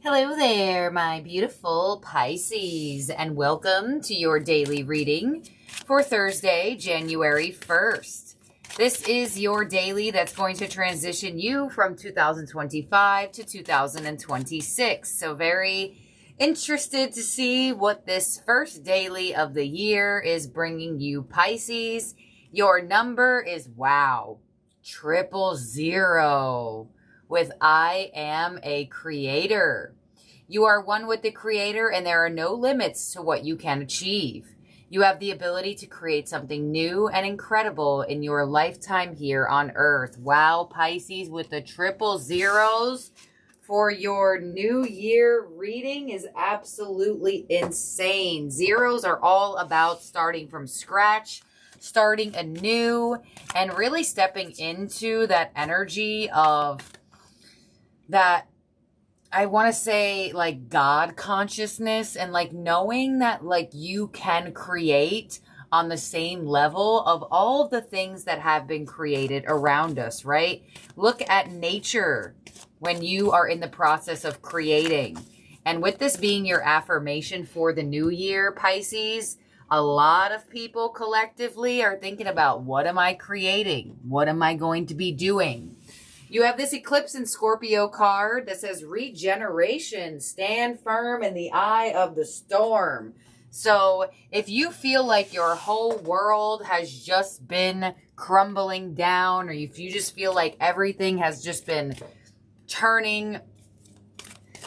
Hello there, my beautiful Pisces, and welcome to your daily reading for Thursday, January 1st. This is your daily that's going to transition you from 2025 to 2026. So very interested to see what this first daily of the year is bringing you, Pisces. Your number is, wow, 000. With I am a creator. You are one with the creator and there are no limits to what you can achieve. You have the ability to create something new and incredible in your lifetime here on earth. Wow, Pisces, with the 000 for your new year reading is absolutely insane. Zeros are all about starting from scratch, starting anew, and really stepping into that energy of that, I want to say, like, God consciousness, and like knowing that like you can create on the same level of all of the things that have been created around us, right? Look at nature when you are in the process of creating. And with this being your affirmation for the new year, Pisces, a lot of people collectively are thinking about, what am I creating? What am I going to be doing? You have this eclipse in Scorpio card that says regeneration, stand firm in the eye of the storm. So if you feel like your whole world has just been crumbling down, or if you just feel like everything has just been turning,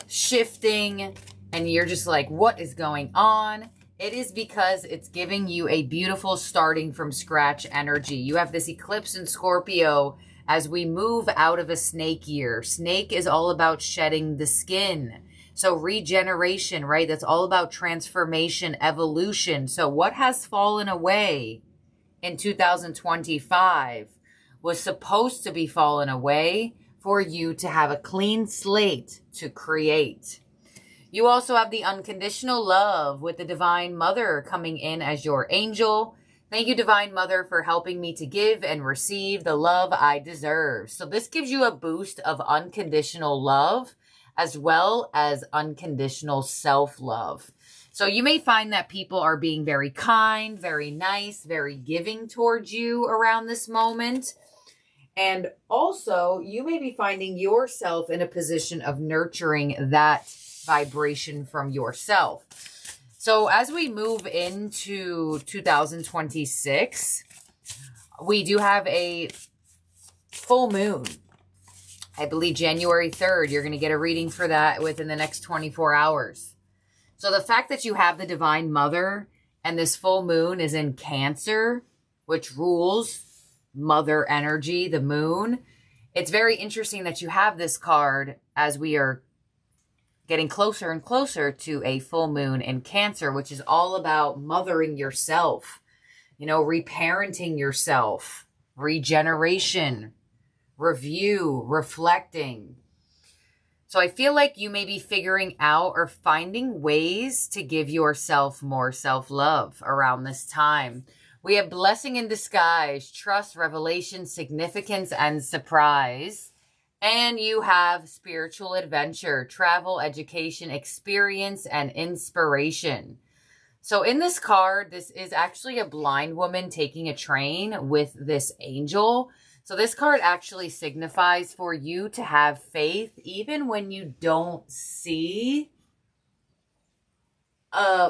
shifting, and you're just like, what is going on? It is because it's giving you a beautiful starting from scratch energy. You have this eclipse in Scorpio as we move out of a snake year. Snake is all about shedding the skin. So regeneration, right? That's all about transformation, evolution. So what has fallen away in 2025 was supposed to be fallen away for you to have a clean slate to create. You also have the unconditional love with the Divine Mother coming in as your angel. Thank you, Divine Mother, for helping me to give and receive the love I deserve. So this gives you a boost of unconditional love as well as unconditional self-love. So you may find that people are being very kind, very nice, very giving towards you around this moment. And also, you may be finding yourself in a position of nurturing that vibration from yourself. So as we move into 2026, we do have a full moon. I believe January 3rd, you're going to get a reading for that within the next 24 hours. So the fact that you have the Divine Mother and this full moon is in Cancer, which rules mother energy, the moon. It's very interesting that you have this card as we are getting closer and closer to a full moon in Cancer, which is all about mothering yourself, you know, reparenting yourself, regeneration, review, reflecting. So I feel like you may be figuring out or finding ways to give yourself more self-love around this time. We have blessing in disguise, trust, revelation, significance, and surprise. And you have spiritual adventure, travel, education, experience, and inspiration. So in this card, this is actually a blind woman taking a train with this angel. So this card actually signifies for you to have faith even when you don't see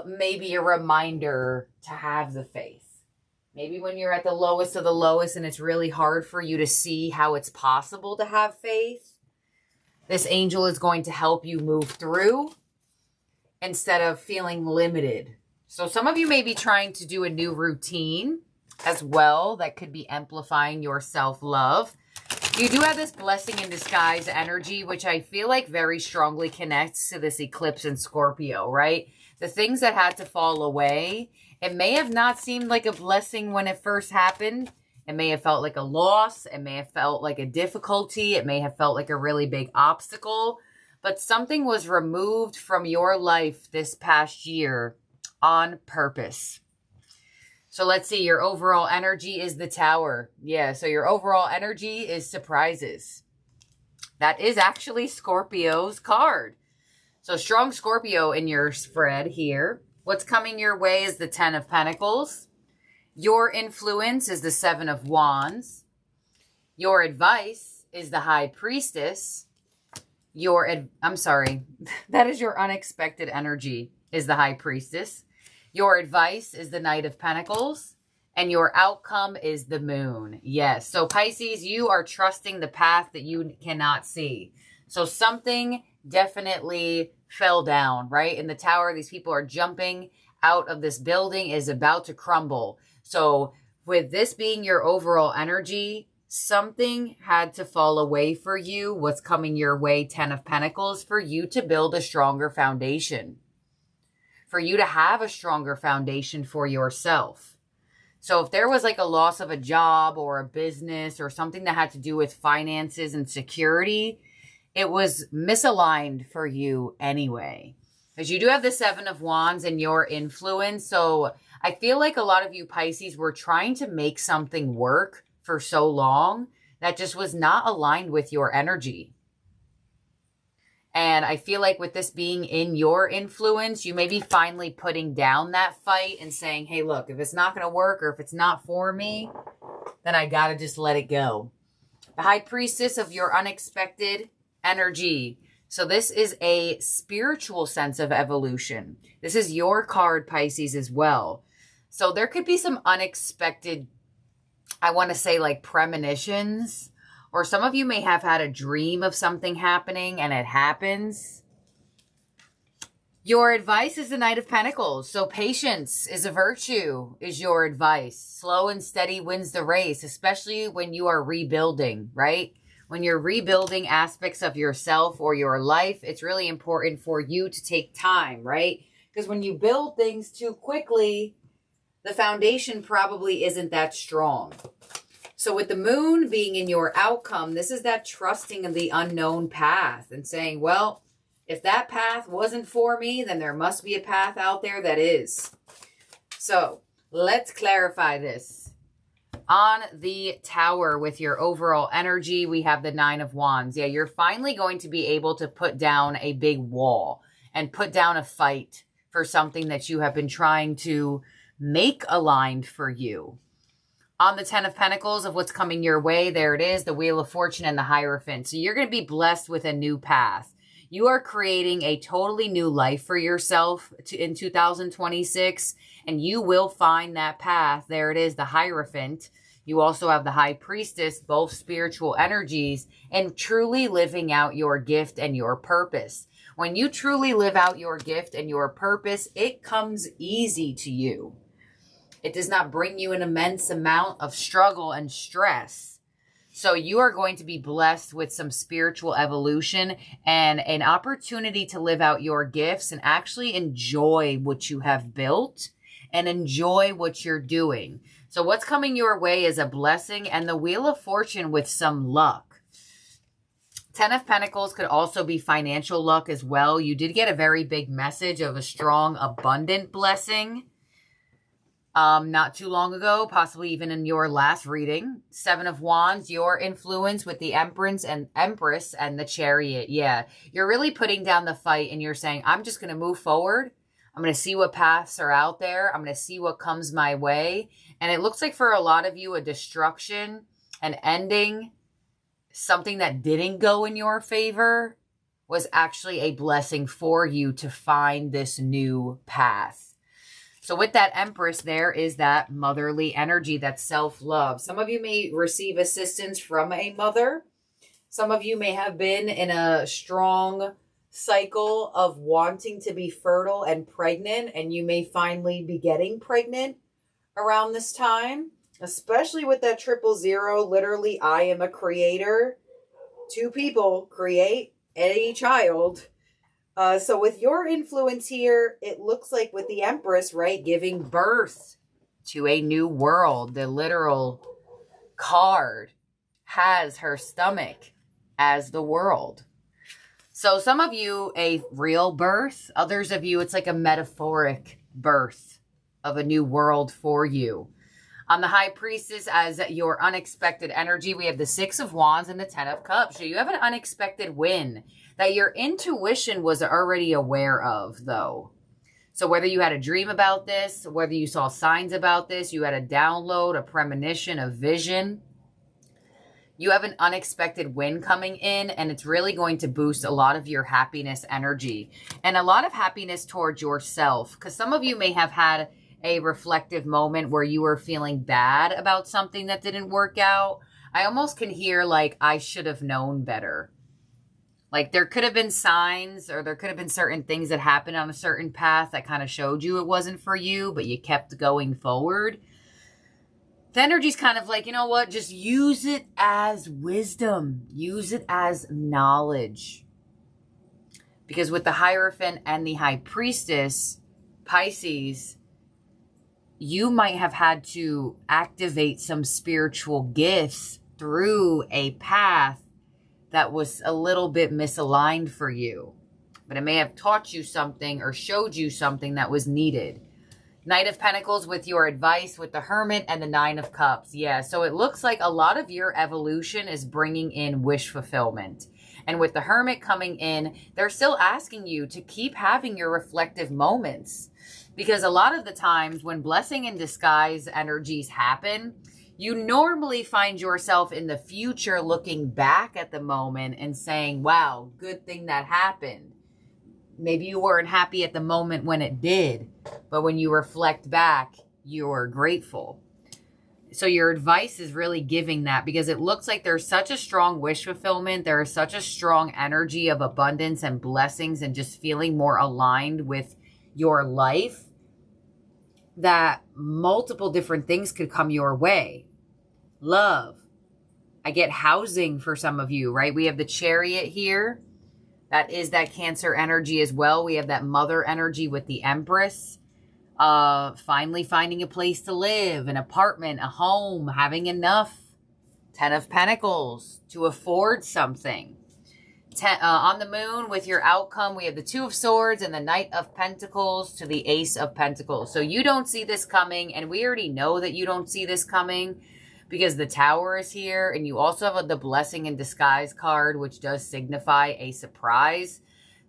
maybe a reminder to have the faith. Maybe when you're at the lowest of the lowest and it's really hard for you to see how it's possible to have faith, this angel is going to help you move through instead of feeling limited. So some of you may be trying to do a new routine as well that could be amplifying your self-love. You do have this blessing in disguise energy, which I feel like very strongly connects to this eclipse in Scorpio, right? The things that had to fall away, it may have not seemed like a blessing when it first happened. It may have felt like a loss. It may have felt like a difficulty. It may have felt like a really big obstacle. But something was removed from your life this past year on purpose. So let's see. Your overall energy is the Tower. Yeah, so your overall energy is surprises. That is actually Scorpio's card. So strong Scorpio in your spread here. What's coming your way is the 10 of Pentacles. Your influence is the 7 of Wands. Your advice is the High Priestess. That is your unexpected energy, is the High Priestess. Your advice is the Knight of Pentacles. And your outcome is the Moon. Yes. So Pisces, you are trusting the path that you cannot see. So something definitely fell down, right? In the tower, these people are jumping out of this building, is about to crumble. So with this being your overall energy, something had to fall away for you. What's coming your way, 10 of Pentacles, for you to build a stronger foundation. For you to have a stronger foundation for yourself. So if there was like a loss of a job or a business or something that had to do with finances and security, it was misaligned for you anyway. Because you do have the 7 of Wands and your influence. So I feel like a lot of you Pisces were trying to make something work for so long that just was not aligned with your energy. And I feel like with this being in your influence, you may be finally putting down that fight and saying, hey, look, if it's not going to work or if it's not for me, then I got to just let it go. The High Priestess of your unexpected energy. So this is a spiritual sense of evolution. This is your card, Pisces, as well. So there could be some unexpected, I want to say like premonitions. Or some of you may have had a dream of something happening and it happens. Your advice is the Knight of Pentacles. So patience is a virtue, is your advice. Slow and steady wins the race, especially when you are rebuilding, right? When you're rebuilding aspects of yourself or your life, it's really important for you to take time, right? Because when you build things too quickly, the foundation probably isn't that strong. So with the Moon being in your outcome, this is that trusting of the unknown path and saying, well, if that path wasn't for me, then there must be a path out there that is. So let's clarify this. On the Tower with your overall energy, we have the 9 of Wands. Yeah, you're finally going to be able to put down a big wall and put down a fight for something that you have been trying to make aligned for you. On the 10 of Pentacles of what's coming your way, there it is, the Wheel of Fortune and the Hierophant. So you're going to be blessed with a new path. You are creating a totally new life for yourself in 2026, and you will find that path. There it is, the Hierophant. You also have the High Priestess, both spiritual energies, and truly living out your gift and your purpose. When you truly live out your gift and your purpose, it comes easy to you. It does not bring you an immense amount of struggle and stress. So you are going to be blessed with some spiritual evolution and an opportunity to live out your gifts and actually enjoy what you have built and enjoy what you're doing. So what's coming your way is a blessing and the Wheel of Fortune with some luck. 10 of Pentacles could also be financial luck as well. You did get a very big message of a strong, abundant blessing. Not too long ago, possibly even in your last reading. 7 of Wands, your influence with the Empress and the Chariot. Yeah, you're really putting down the fight and you're saying, I'm just going to move forward. I'm going to see what paths are out there. I'm going to see what comes my way. And it looks like for a lot of you, a destruction, an ending, something that didn't go in your favor was actually a blessing for you to find this new path. So with that Empress, there is that motherly energy, that self-love. Some of you may receive assistance from a mother. Some of you may have been in a strong cycle of wanting to be fertile and pregnant, and you may finally be getting pregnant around this time, especially with that 000. Literally, I am a creator. 2 people create a child. So with your influence here, it looks like with the Empress, right, giving birth to a new world. The literal card has her stomach as the world. So some of you, a real birth. Others of you, it's like a metaphoric birth of a new world for you. On the High Priestess, as your unexpected energy, we have the Six of Wands and the Ten of Cups. So you have an unexpected win that your intuition was already aware of, though. So whether you had a dream about this, whether you saw signs about this, you had a download, a premonition, a vision, you have an unexpected win coming in, and it's really going to boost a lot of your happiness energy and a lot of happiness towards yourself. Because some of you may have had a reflective moment where you were feeling bad about something that didn't work out. I almost can hear like, I should have known better. Like there could have been signs, or there could have been certain things that happened on a certain path that kind of showed you it wasn't for you, but you kept going forward. The energy's kind of like, you know what? Just use it as wisdom. Use it as knowledge. Because with the Hierophant and the High Priestess, Pisces, you might have had to activate some spiritual gifts through a path that was a little bit misaligned for you. But it may have taught you something or showed you something that was needed. Knight of Pentacles with your advice with the Hermit and the Nine of Cups. Yeah, so it looks like a lot of your evolution is bringing in wish fulfillment. And with the Hermit coming in, they're still asking you to keep having your reflective moments. Because a lot of the times when blessing in disguise energies happen, you normally find yourself in the future looking back at the moment and saying, wow, good thing that happened. Maybe you weren't happy at the moment when it did, but when you reflect back, you're grateful. So your advice is really giving that, because it looks like there's such a strong wish fulfillment. There is such a strong energy of abundance and blessings and just feeling more aligned with your life, that multiple different things could come your way. Love. I get housing for some of you, right? We have the Chariot here. That is that Cancer energy as well. We have that Mother energy with the Empress. Finally finding a place to live, an apartment, a home, having enough. Ten of Pentacles to afford something. On the Moon with your outcome, we have the Two of Swords and the Knight of Pentacles to the Ace of Pentacles. So you don't see this coming, and we already know that you don't see this coming because the Tower is here, and you also have the Blessing in Disguise card, which does signify a surprise.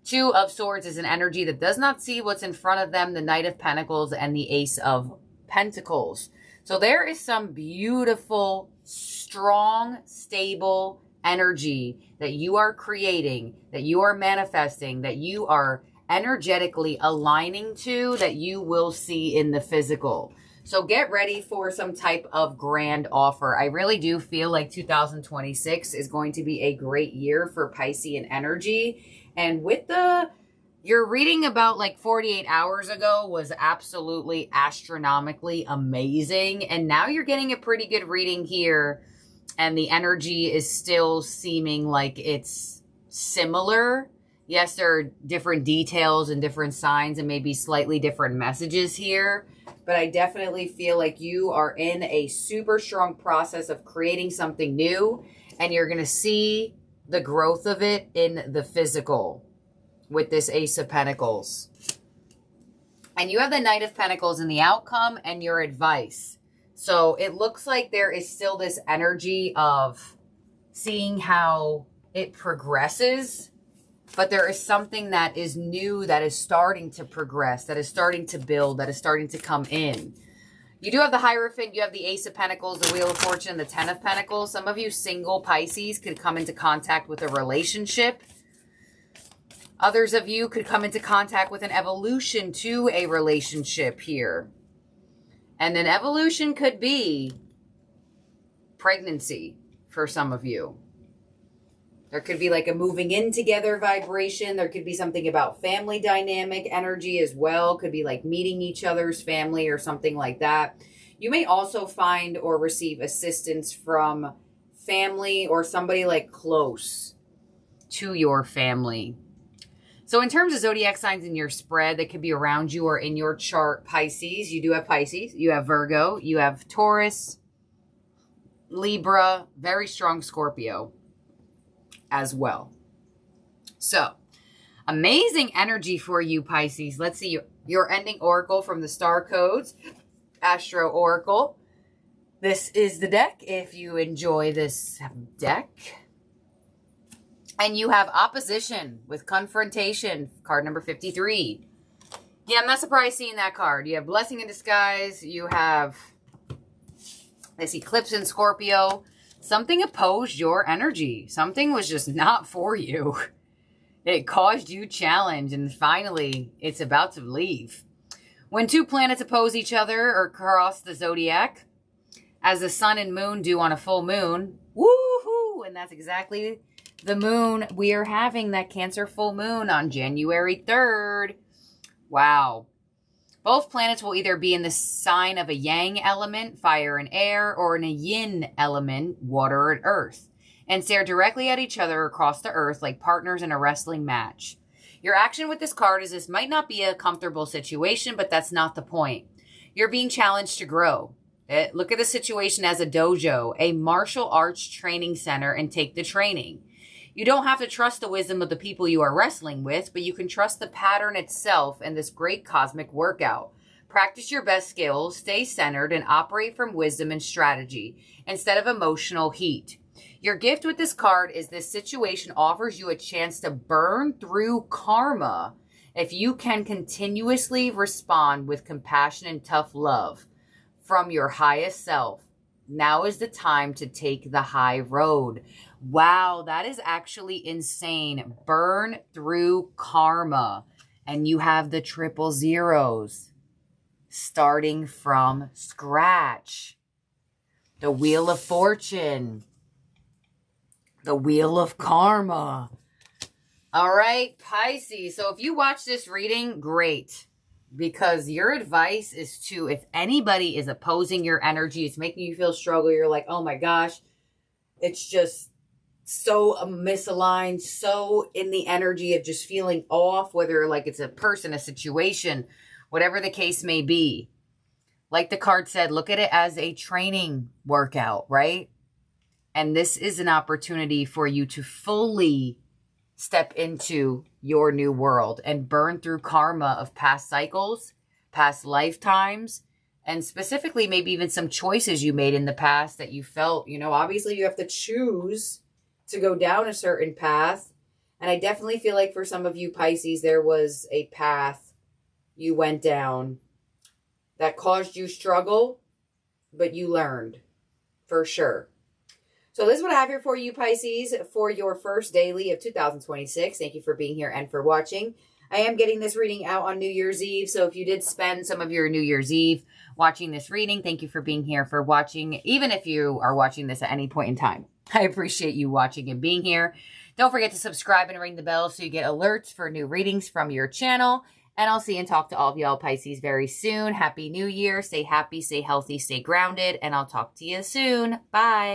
Two of Swords is an energy that does not see what's in front of them, the Knight of Pentacles and the Ace of Pentacles. So there is some beautiful, strong, stable energy that you are creating, that you are manifesting, that you are energetically aligning to, that you will see in the physical. So get ready for some type of grand offer. I really do feel like 2026 is going to be a great year for Piscean energy. And with your reading about like 48 hours ago was absolutely astronomically amazing. And now you're getting a pretty good reading here. And the energy is still seeming like it's similar. Yes, there are different details and different signs and maybe slightly different messages here. But I definitely feel like you are in a super strong process of creating something new. And you're going to see the growth of it in the physical with this Ace of Pentacles. And you have the Knight of Pentacles in the outcome and your advice. So it looks like there is still this energy of seeing how it progresses, but there is something that is new that is starting to progress, that is starting to build, that is starting to come in. You do have the Hierophant, you have the Ace of Pentacles, the Wheel of Fortune, and the Ten of Pentacles. Some of you single Pisces could come into contact with a relationship. Others of you could come into contact with an evolution to a relationship here. And an evolution could be pregnancy for some of you. There could be like a moving in together vibration. There could be something about family dynamic energy as well. Could be like meeting each other's family or something like that. You may also find or receive assistance from family or somebody like close to your family. So in terms of zodiac signs in your spread that could be around you or in your chart, Pisces, you do have Pisces, you have Virgo, you have Taurus, Libra, very strong Scorpio as well. So amazing energy for you, Pisces. Let's see your ending oracle from the star codes, Astro Oracle. This is the deck. If you enjoy this deck and you have opposition with confrontation, card number 53. Yeah, I'm not surprised seeing that card. You have blessing in disguise. You have this eclipse in Scorpio. Something opposed your energy. Something was just not for you. It caused you challenge, and finally, it's about to leave. When two planets oppose each other or cross the zodiac, as the sun and moon do on a full moon, woohoo! And that's exactly the moon we are having, that Cancer full moon on January 3rd. Wow. Both planets will either be in the sign of a yang element, fire and air, or in a yin element, water and earth, and stare directly at each other across the earth like partners in a wrestling match. Your action with this card is this might not be a comfortable situation, but that's not the point. You're being challenged to grow. Look at the situation as a dojo, a martial arts training center, and take the training. You don't have to trust the wisdom of the people you are wrestling with, but you can trust the pattern itself and this great cosmic workout. Practice your best skills, stay centered, and operate from wisdom and strategy instead of emotional heat. Your gift with this card is this situation offers you a chance to burn through karma if you can continuously respond with compassion and tough love from your highest self. Now is the time to take the high road. Wow, that is actually insane. Burn through karma. And you have the triple zeros. Starting from scratch. The Wheel of Fortune. The Wheel of Karma. All right, Pisces. So if you watch this reading, great. Because your advice is to, if anybody is opposing your energy, it's making you feel struggle, you're like, oh my gosh, it's just so misaligned, so in the energy of just feeling off, whether like it's a person, a situation, whatever the case may be. Like the card said, look at it as a training workout, right? And this is an opportunity for you to fully step into your new world and burn through karma of past cycles, past lifetimes, and specifically maybe even some choices you made in the past that you felt, you know, obviously you have to choose to go down a certain path. And I definitely feel like for some of you Pisces, there was a path you went down that caused you struggle, but you learned for sure. So this is what I have here for you, Pisces, for your first daily of 2026. Thank you for being here and for watching. I am getting this reading out on New Year's Eve. So if you did spend some of your New Year's Eve watching this reading, thank you for being here, for watching, even if you are watching this at any point in time. I appreciate you watching and being here. Don't forget to subscribe and ring the bell so you get alerts for new readings from your channel. And I'll see and talk to all of y'all Pisces very soon. Happy New Year. Stay happy, stay healthy, stay grounded, and I'll talk to you soon. Bye.